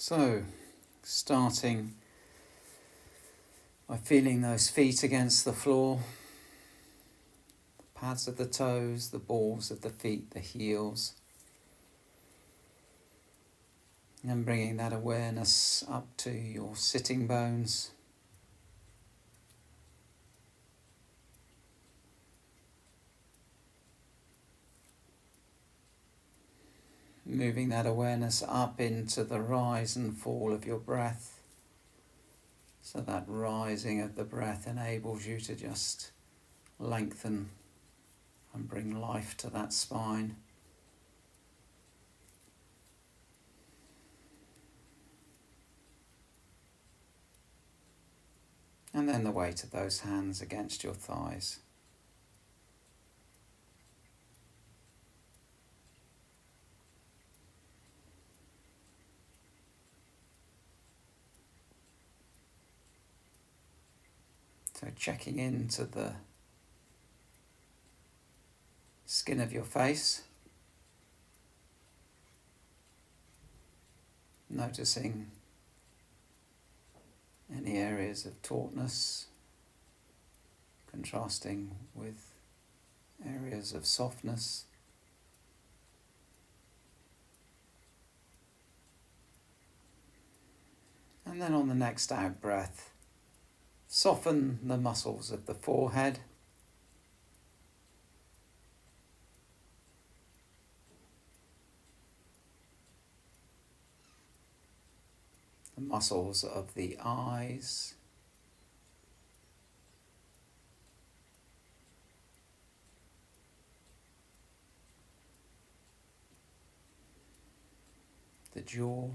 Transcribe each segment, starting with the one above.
So, starting by feeling those feet against the floor, the pads of the toes, the balls of the feet, the heels, and bringing that awareness up to your sitting bones. Moving that awareness up into the rise and fall of your breath. So that rising of the breath enables you to just lengthen and bring life to that spine. And then the weight of those hands against your thighs. So checking into the skin of your face, noticing any areas of tautness, contrasting with areas of softness. And then on the next out breath, soften the muscles of the forehead. The muscles of the eyes. The jaw.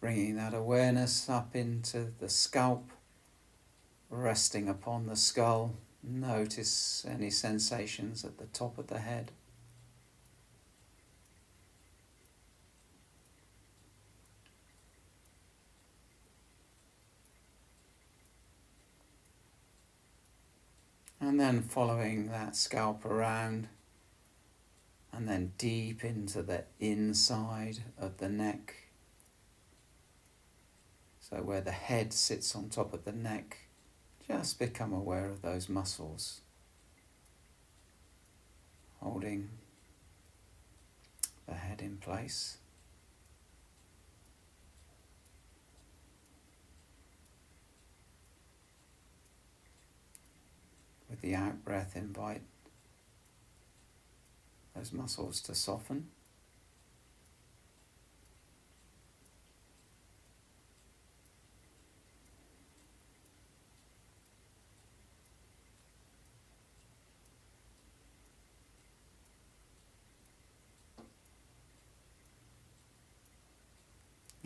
Bringing that awareness up into the scalp, resting upon the skull. Notice any sensations at the top of the head. And then following that scalp around, and then deep into the inside of the neck. So where the head sits on top of the neck, just become aware of those muscles, holding the head in place. With the out breath, invite those muscles to soften.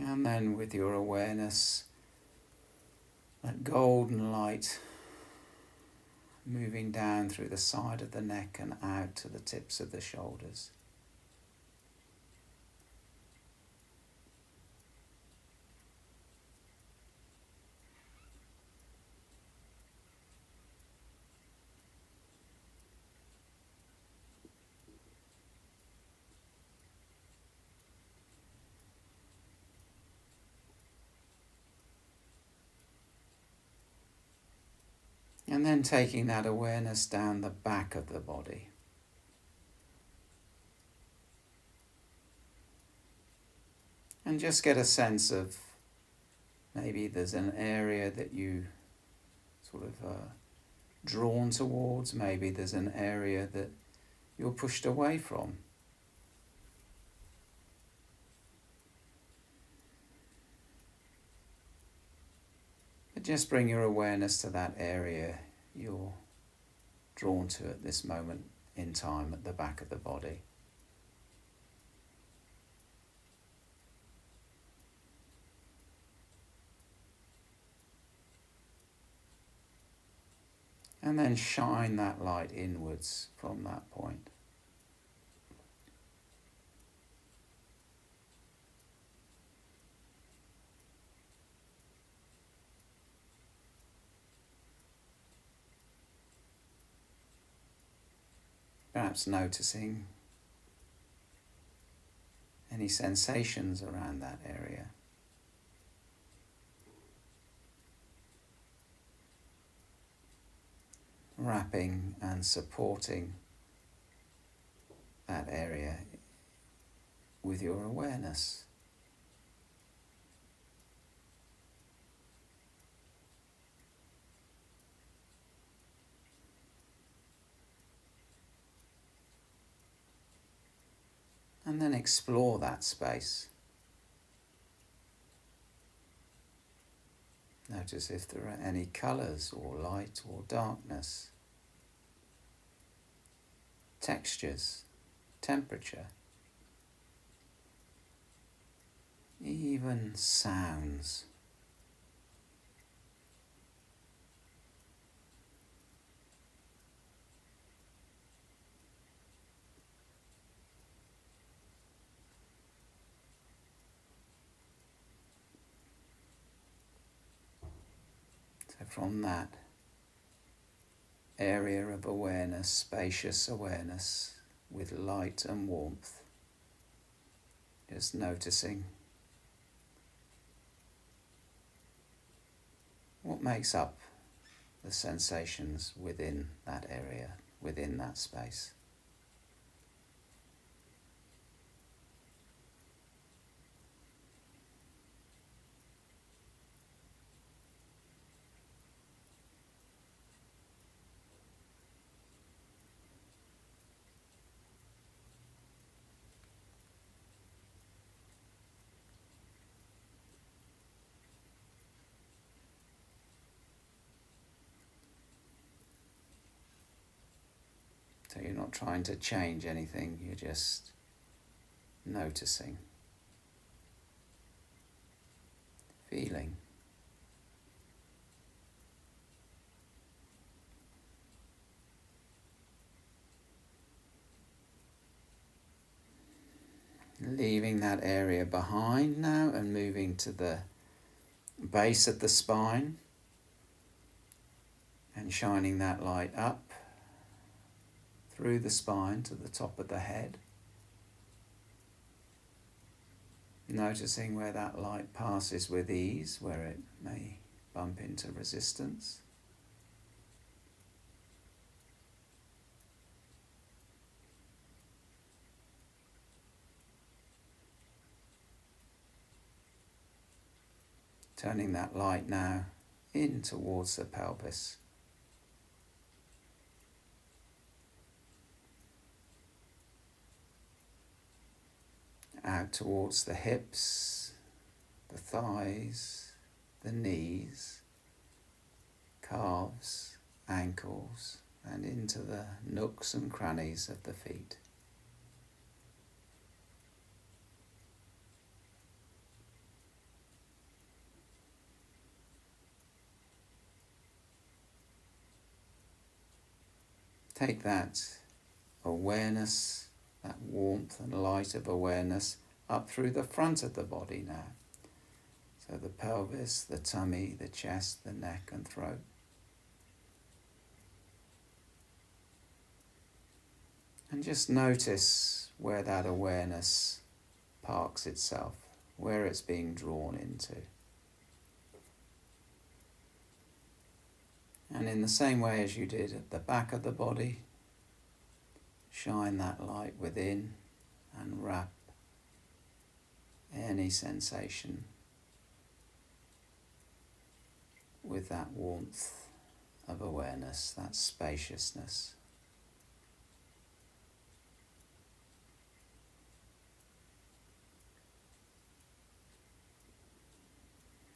And then with your awareness, that golden light moving down through the side of the neck and out to the tips of the shoulders. And then taking that awareness down the back of the body. And just get a sense of maybe there's an area that you sort of drawn towards, maybe there's an area that you're pushed away from. But just bring your awareness to that area you're drawn to at this moment in time at the back of the body. And then shine that light inwards from that point. perhaps noticing any sensations around that area. Wrapping and supporting that area with your awareness. And then explore that space. Notice if there are any colours or light or darkness, textures, temperature, even sounds. So from that area of awareness, spacious awareness with light and warmth, just noticing what makes up the sensations within that area, within that space. So you're not trying to change anything, you're just noticing, feeling. Leaving that area behind now and moving to the base of the spine and shining that light up through the spine to the top of the head. Noticing where that light passes with ease, where it may bump into resistance. Turning that light now in towards the pelvis. Out towards the hips, the thighs, the knees, calves, ankles, and into the nooks and crannies of the feet. Take that awareness, that warmth and light of awareness up through the front of the body now. So the pelvis, the tummy, the chest, the neck and throat. And just notice where that awareness parks itself, where it's being drawn into. And in the same way as you did at the back of the body, shine that light within and wrap any sensation with that warmth of awareness, that spaciousness.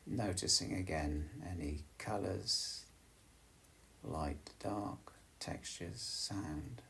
Noticing again any colours, light, dark, textures, sound.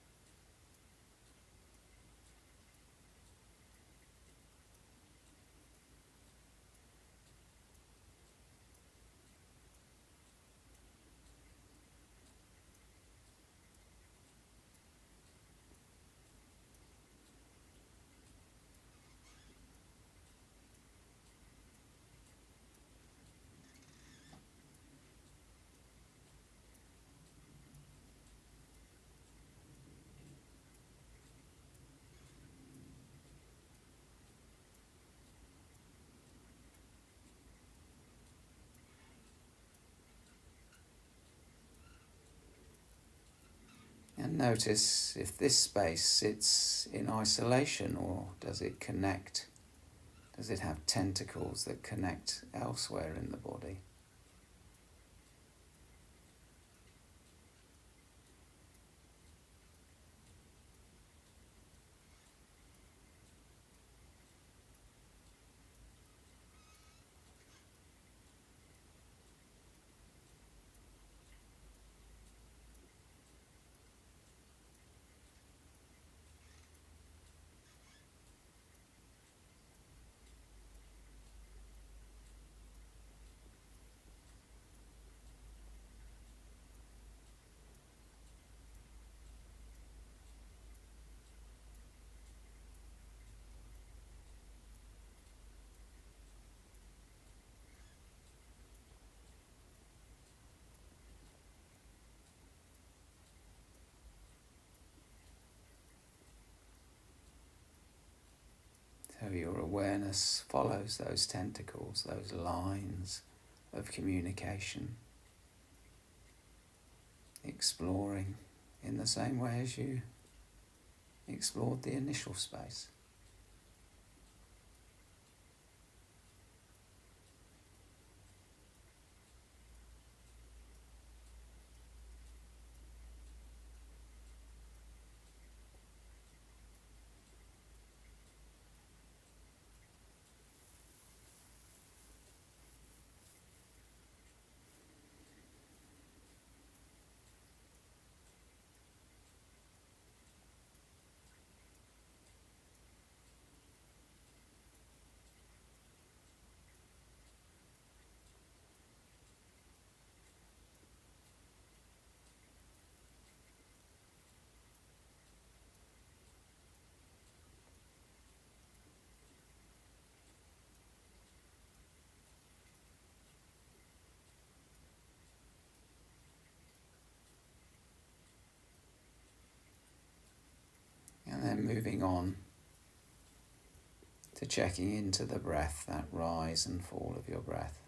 And notice if this space sits in isolation, or does it connect? Does it have tentacles that connect elsewhere in the body? So your awareness follows those tentacles, those lines of communication, exploring in the same way as you explored the initial space. And then moving on to checking into the breath, that rise and fall of your breath.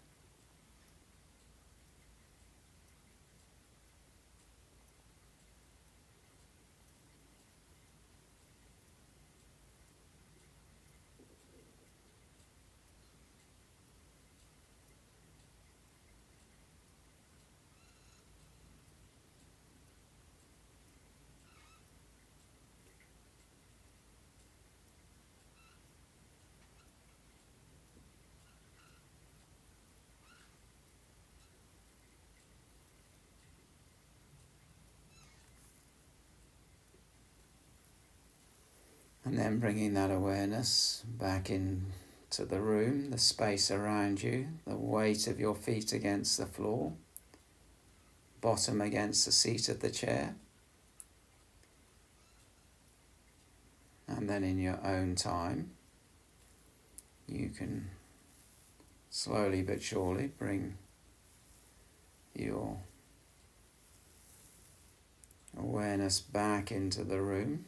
And then bringing that awareness back into the room, the space around you, the weight of your feet against the floor, bottom against the seat of the chair. And then in your own time, you can slowly but surely bring your awareness back into the room.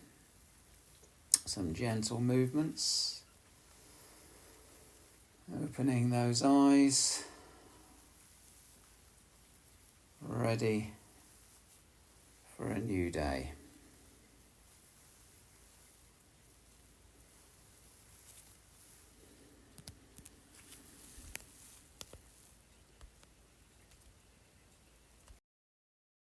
Some gentle movements, opening those eyes, ready for a new day.